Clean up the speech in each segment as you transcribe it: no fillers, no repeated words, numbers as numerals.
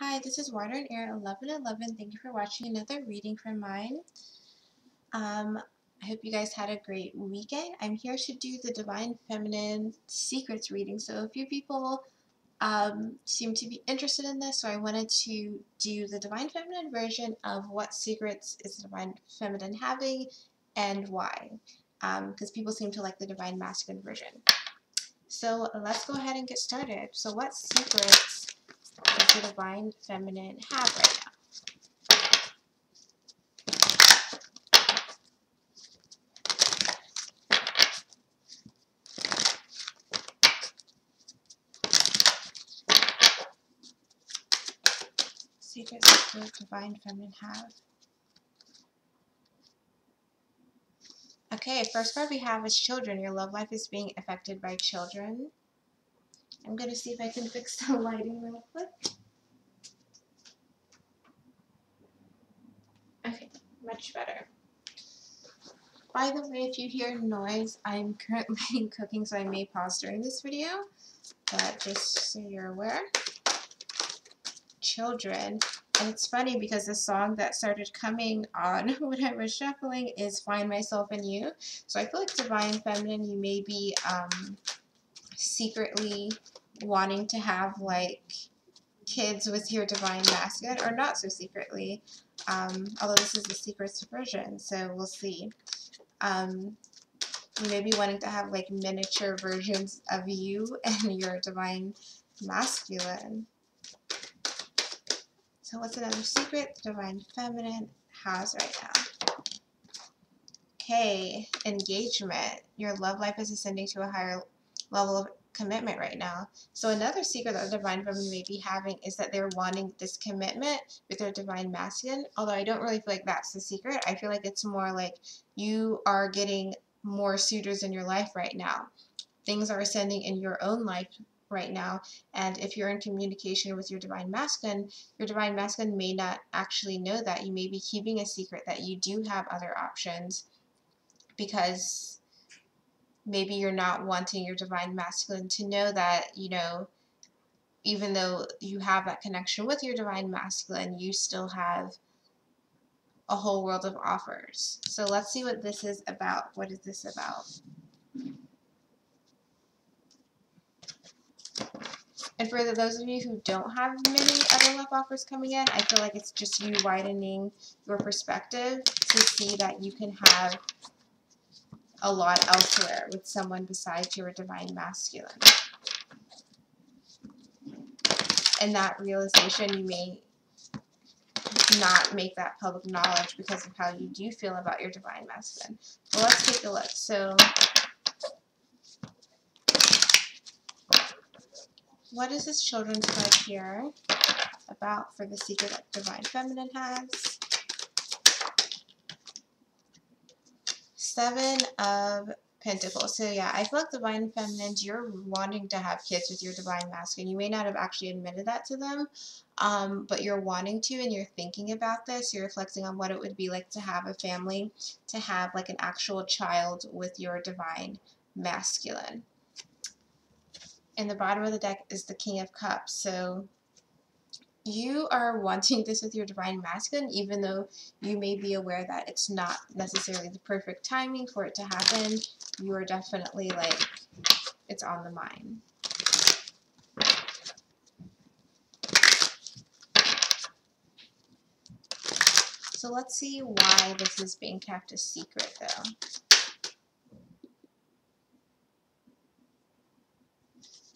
Hi, this is Water and Air 1111. Thank you for watching another reading from mine. I hope you guys had a great weekend. I'm here to do the Divine Feminine Secrets reading. So a few people seem to be interested in this, so I wanted to do the Divine Feminine version of what secrets is the Divine Feminine having and why. Because people seem to like the Divine Masculine version. So let's go ahead and get started. So what secrets does the Divine Feminine have right now? Secrets that the Divine Feminine have. Okay, first card we have is children. Your love life is being affected by children. I'm going to see if I can fix the lighting real quick. Okay, much better. By the way, if you hear noise, I'm currently cooking, so I may pause during this video, but just so you're aware. Children. And it's funny because the song that started coming on when I was shuffling is Find Myself in You. So I feel like Divine Feminine, you may be secretly wanting to have like kids with your Divine Masculine, or not so secretly, although this is the secrets version, so we'll see. You may be wanting to have like miniature versions of you and your Divine Masculine. So what's another secret the Divine Feminine has right now? Okay, engagement. Your love life is ascending to a higher level of commitment right now. So another secret that the Divine Feminine may be having is that they're wanting this commitment with their Divine Masculine, although I don't really feel like that's the secret. I feel like it's more like you are getting more suitors in your life right now. Things are ascending in your own life right now, and if you're in communication with your Divine Masculine may not actually know that. You may be keeping a secret that you do have other options, because maybe you're not wanting your Divine Masculine to know that, you know, even though you have that connection with your Divine Masculine, you still have a whole world of offers. So let's see what this is about. What is this about? And for those of you who don't have many other love offers coming in, I feel like it's just you widening your perspective to see that you can have a lot elsewhere with someone besides your Divine Masculine. And that realization, you may not make that public knowledge because of how you do feel about your Divine Masculine. Well, let's take a look. So what is this children's card here about for the secret that Divine Feminine has? Seven of Pentacles. So yeah, I feel like Divine Feminines, you're wanting to have kids with your Divine Masculine. You may not have actually admitted that to them, but you're wanting to, and you're thinking about this. You're reflecting on what it would be like to have a family, to have like an actual child with your Divine Masculine. And the bottom of the deck is the King of Cups. So you are wanting this with your Divine Masculine, even though you may be aware that it's not necessarily the perfect timing for it to happen. You are definitely like, it's on the mind. So let's see why this is being kept a secret though.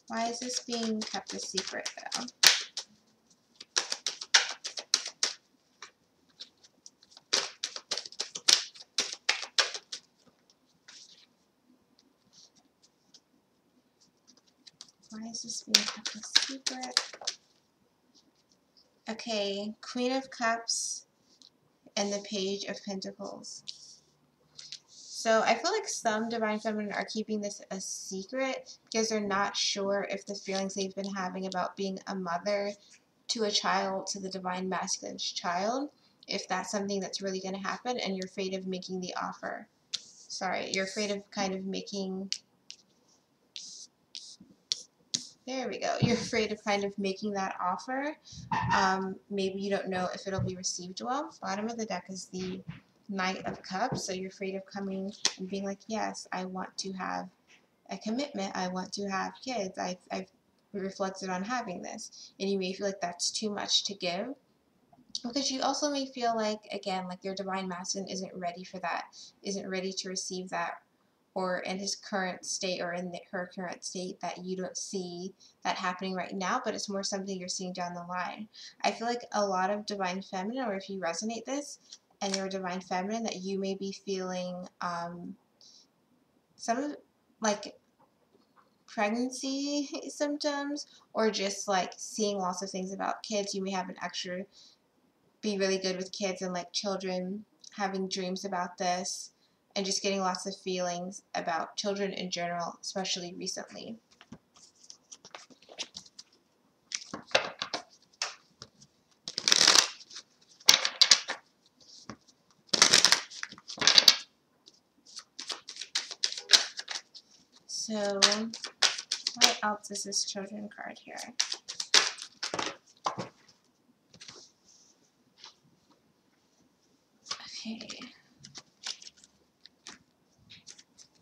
Why is this being kept a secret though? Why is this being kept a secret? Okay, Queen of Cups and the Page of Pentacles. So I feel like some Divine Feminine are keeping this a secret because they're not sure if the feelings they've been having about being a mother to a child, to the Divine Masculine's child, if that's something that's really going to happen, and you're afraid of making the offer. Sorry, you're afraid of kind of making There we go. You're afraid of kind of making that offer. Maybe you don't know if it'll be received well. Bottom of the deck is the Knight of Cups. So you're afraid of coming and being like, yes, I want to have a commitment. I want to have kids. I've reflected on having this. And you may feel like that's too much to give. Because you also may feel like, again, like your divine masculine isn't ready for that, isn't ready to receive that, or in his current state or in her current state, that you don't see that happening right now, but it's more something you're seeing down the line. I feel like a lot of divine feminine, or if you resonate this and you're divine feminine, that you may be feeling some like pregnancy symptoms, or just like seeing lots of things about kids. You may have an extra, be really good with kids and like children, having dreams about this, and just getting lots of feelings about children in general, especially recently. So what else is this children card here? Okay.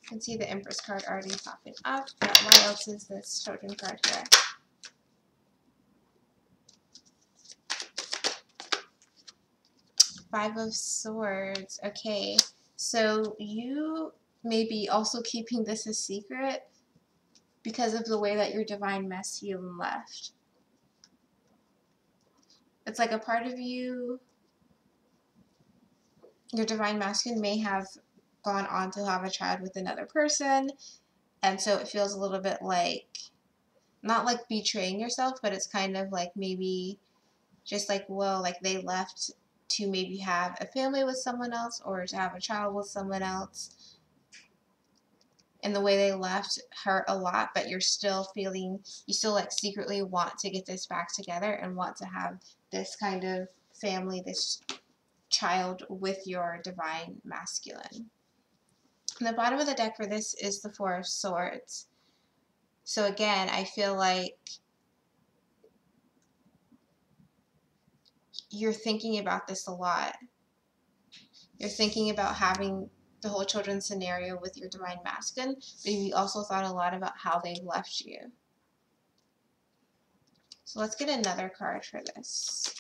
You can see the Empress card already popping up, but what else is this children card here? Five of Swords. Okay, so you may be also keeping this a secret because of the way that your divine masculine left. It's like a part of you, your divine masculine may have gone on to have a child with another person, and so it feels a little bit like, not like betraying yourself, but it's kind of like maybe just like, well, like they left to maybe have a family with someone else or to have a child with someone else, and the way they left hurt a lot, but you're still feeling, you still like secretly want to get this back together and want to have this kind of family, this child with your divine masculine. And the bottom of the deck for this is the Four of Swords. So again, I feel like you're thinking about this a lot. You're thinking about having the whole children scenario with your divine masculine, but you also thought a lot about how they left you. So let's get another card for this.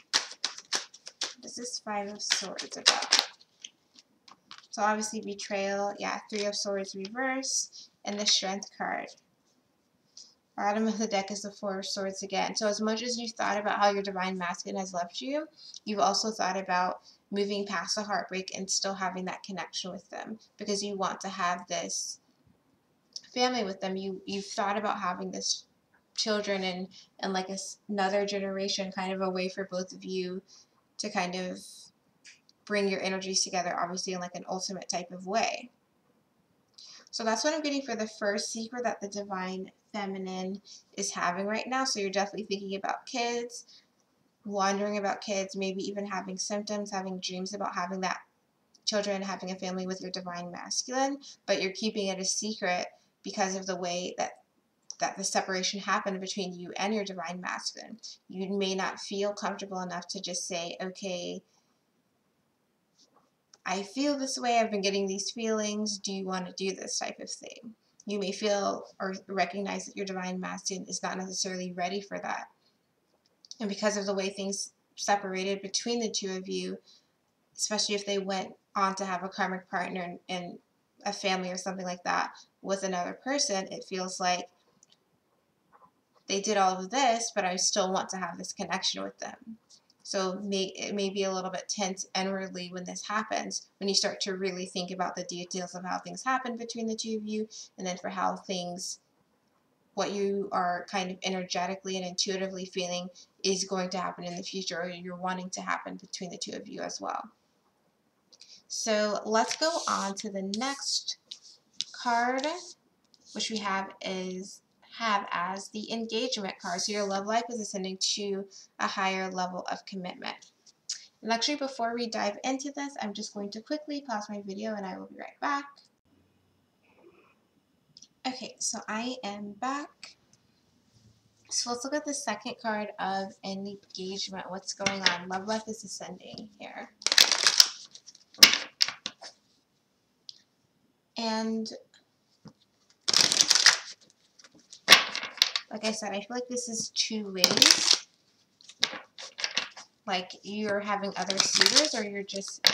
What is this Five of Swords about? So obviously betrayal, yeah, Three of Swords reverse, and the Strength card. Bottom of the deck is the Four of Swords again. So as much as you thought about how your divine masculine has left you, you've also thought about moving past the heartbreak and still having that connection with them, because you want to have this family with them. You've thought about having this children and like another generation, kind of a way for both of you to kind of bring your energies together, obviously in like an ultimate type of way. So that's what I'm getting for the first secret that the divine feminine is having right now. So you're definitely thinking about kids, wondering about kids, maybe even having symptoms, having dreams about having that children, having a family with your divine masculine, but you're keeping it a secret because of the way that the separation happened between you and your divine masculine. You may not feel comfortable enough to just say, okay, I feel this way, I've been getting these feelings, do you want to do this type of thing? You may feel or recognize that your divine masculine is not necessarily ready for that. And because of the way things separated between the two of you, especially if they went on to have a karmic partner and a family or something like that with another person, it feels like they did all of this, but I still want to have this connection with them. So it may be a little bit tense inwardly when this happens, when you start to really think about the details of how things happen between the two of you, and then for how things, what you are kind of energetically and intuitively feeling is going to happen in the future, or you're wanting to happen between the two of you as well. So let's go on to the next card, which we have as the Engagement card. So your love life is ascending to a higher level of commitment. And actually, before we dive into this, I'm just going to quickly pause my video and I will be right back. Okay, so I am back. So let's look at the second card of engagement. What's going on? Love life is ascending here. And like I said, I feel like this is two ways. Like you're having other suitors, or you're just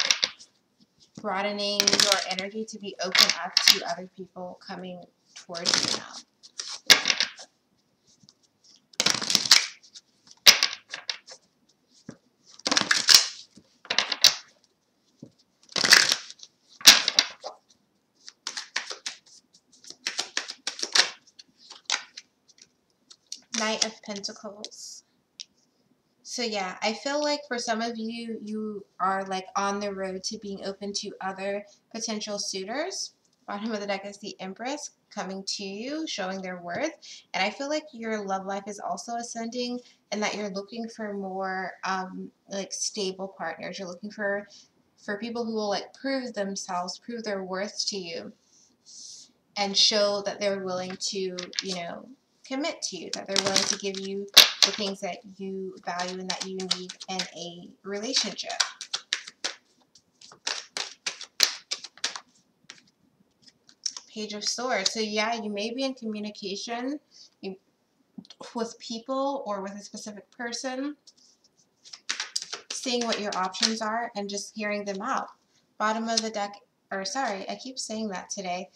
broadening your energy to be open up to other people coming towards you now. Knight of Pentacles. So yeah, I feel like for some of you, you are like on the road to being open to other potential suitors. Bottom of the deck is the Empress coming to you, showing their worth. And I feel like your love life is also ascending, and that you're looking for more like stable partners. You're looking for people who will like prove themselves, prove their worth to you, and show that they're willing to, you know, commit to you, that they're willing to give you the things that you value and that you need in a relationship. Page of Swords. So yeah, you may be in communication with people or with a specific person, seeing what your options are and just hearing them out. Bottom of the deck, or sorry, I keep saying that today.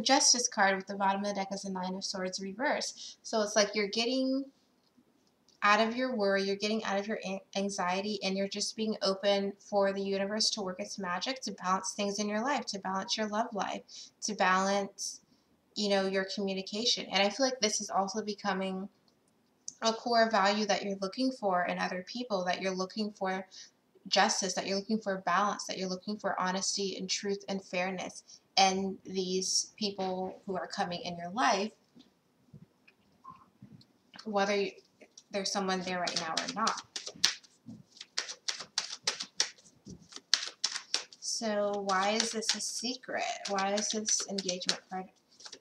Justice card with the bottom of the deck is a Nine of Swords reverse. So it's like you're getting out of your worry, you're getting out of your anxiety, and you're just being open for the universe to work its magic to balance things in your life, to balance your love life, to balance, you know, your communication. And I feel like this is also becoming a core value that you're looking for in other people, that you're looking for justice, that you're looking for balance, that you're looking for honesty and truth and fairness. And these people who are coming in your life, whether there's someone there right now or not. So why is this a secret? Why is this engagement card,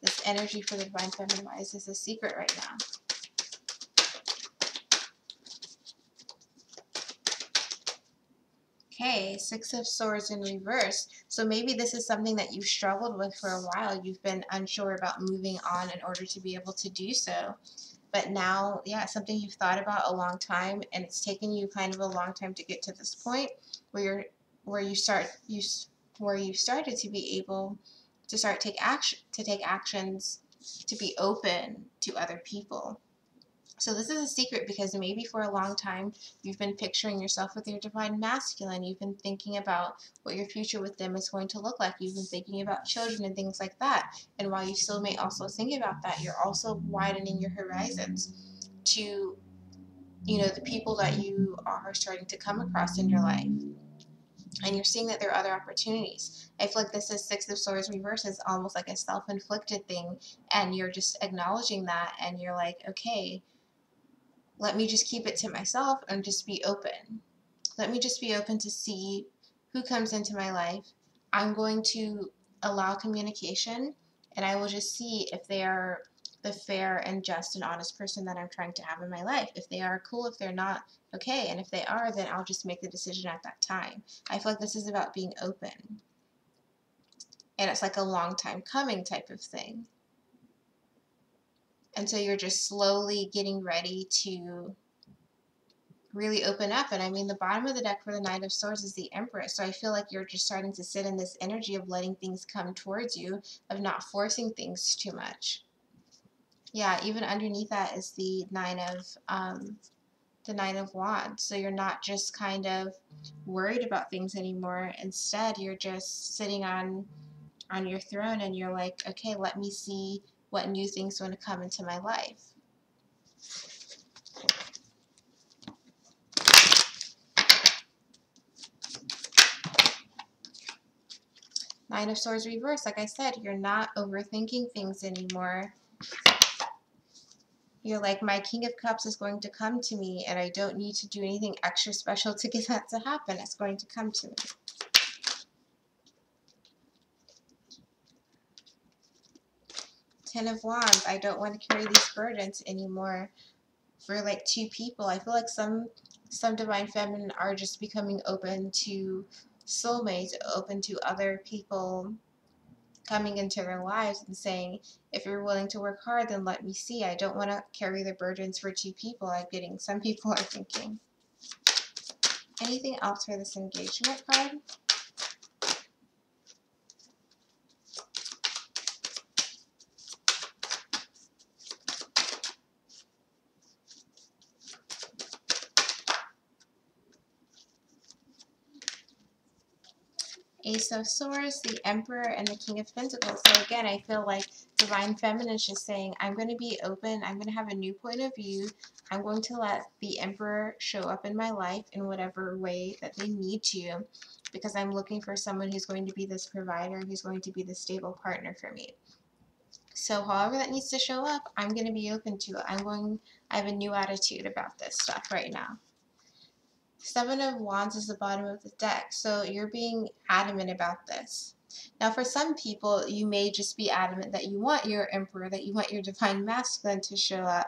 this energy for the Divine Feminine, why is this a secret right now? Okay, Six of Swords in reverse. So maybe this is something that you've struggled with for a while. You've been unsure about moving on in order to be able to do so. But now, yeah, something you've thought about a long time, and it's taken you kind of a long time to get to this point where you started to be able to take actions to be open to other people. So this is a secret because maybe for a long time you've been picturing yourself with your divine masculine. You've been thinking about what your future with them is going to look like. You've been thinking about children and things like that. And while you still may also think about that, you're also widening your horizons to, you know, the people that you are starting to come across in your life. And you're seeing that there are other opportunities. I feel like this is Six of Swords reverse is almost like a self-inflicted thing. And you're just acknowledging that, and you're like, okay, let me just keep it to myself and just be open. Let me just be open to see who comes into my life. I'm going to allow communication, and I will just see if they are the fair and just and honest person that I'm trying to have in my life. If they are, cool. If they're not, okay. And if they are, then I'll just make the decision at that time. I feel like this is about being open. And it's like a long time coming type of thing. And so you're just slowly getting ready to really open up. And I mean, the bottom of the deck for the Knight of Swords is the Empress. So I feel like you're just starting to sit in this energy of letting things come towards you, of not forcing things too much. Yeah, even underneath that is the Nine of Wands. So you're not just kind of worried about things anymore. Instead, you're just sitting on your throne, and you're like, okay, let me see what new things want to come into my life. Nine of Swords reverse, like I said, you're not overthinking things anymore. You're like, my King of Cups is going to come to me, and I don't need to do anything extra special to get that to happen. It's going to come to me. Ten of Wands. I don't want to carry these burdens anymore for like two people. I feel like some divine feminine are just becoming open to soulmates, open to other people coming into their lives and saying, if you're willing to work hard, then let me see. I don't want to carry the burdens for two people. I'm getting, some people are thinking. Anything else for this engagement card? Ace of Swords, the Emperor, and the King of Pentacles. So again, I feel like Divine Feminine is just saying, I'm going to be open. I'm going to have a new point of view. I'm going to let the Emperor show up in my life in whatever way that they need to, because I'm looking for someone who's going to be this provider, who's going to be the stable partner for me. So however that needs to show up, I'm going to be open to it. I have a new attitude about this stuff right now. Seven of Wands is the bottom of the deck, so you're being adamant about this. Now, for some people, you may just be adamant that you want your Emperor, that you want your Divine Masculine to show up,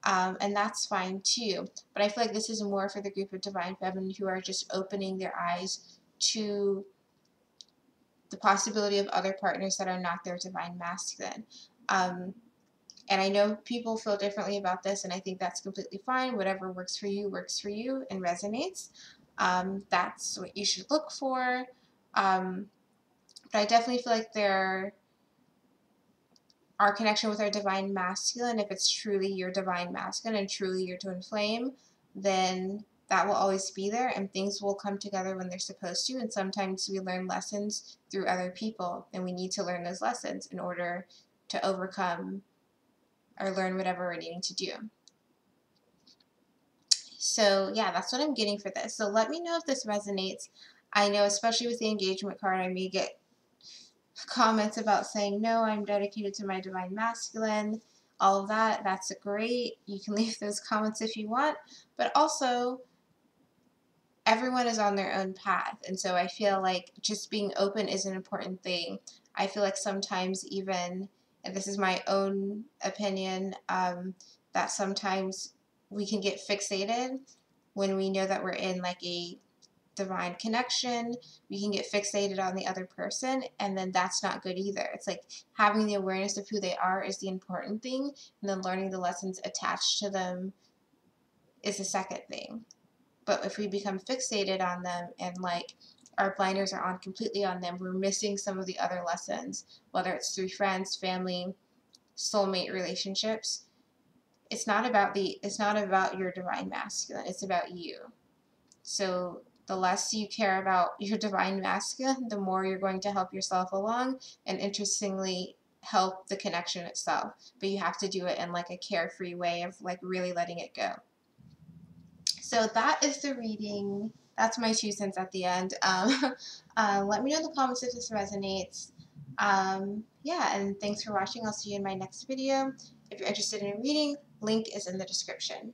and that's fine too. But I feel like this is more for the group of Divine Feminine who are just opening their eyes to the possibility of other partners that are not their Divine Masculine. And I know people feel differently about this, and I think that's completely fine. Whatever works for you and resonates. That's what you should look for. But I definitely feel like our connection with our Divine Masculine, if it's truly your Divine Masculine and truly your twin flame, then that will always be there, and things will come together when they're supposed to. And sometimes we learn lessons through other people, and we need to learn those lessons in order to overcome or learn whatever we're needing to do. So yeah, that's what I'm getting for this. So let me know if this resonates. I know, especially with the engagement card, I may get comments about saying, no, I'm dedicated to my Divine Masculine, all of that. That's great. You can leave those comments if you want. But also, everyone is on their own path. And so I feel like just being open is an important thing. I feel like sometimes even, and this is my own opinion, that sometimes we can get fixated when we know that we're in like a divine connection. We can get fixated on the other person, and then that's not good either. It's like having the awareness of who they are is the important thing, and then learning the lessons attached to them is the second thing. But if we become fixated on them and like our blinders are on completely on them, we're missing some of the other lessons, whether it's through friends, family, soulmate relationships. It's not about your Divine Masculine, it's about you. So the less you care about your Divine Masculine, the more you're going to help yourself along, and interestingly help the connection itself. But you have to do it in like a carefree way of like really letting it go. So that is the reading. That's my 2 cents at the end. Let me know in the comments if this resonates. Yeah, and thanks for watching. I'll see you in my next video. If you're interested in a reading, link is in the description.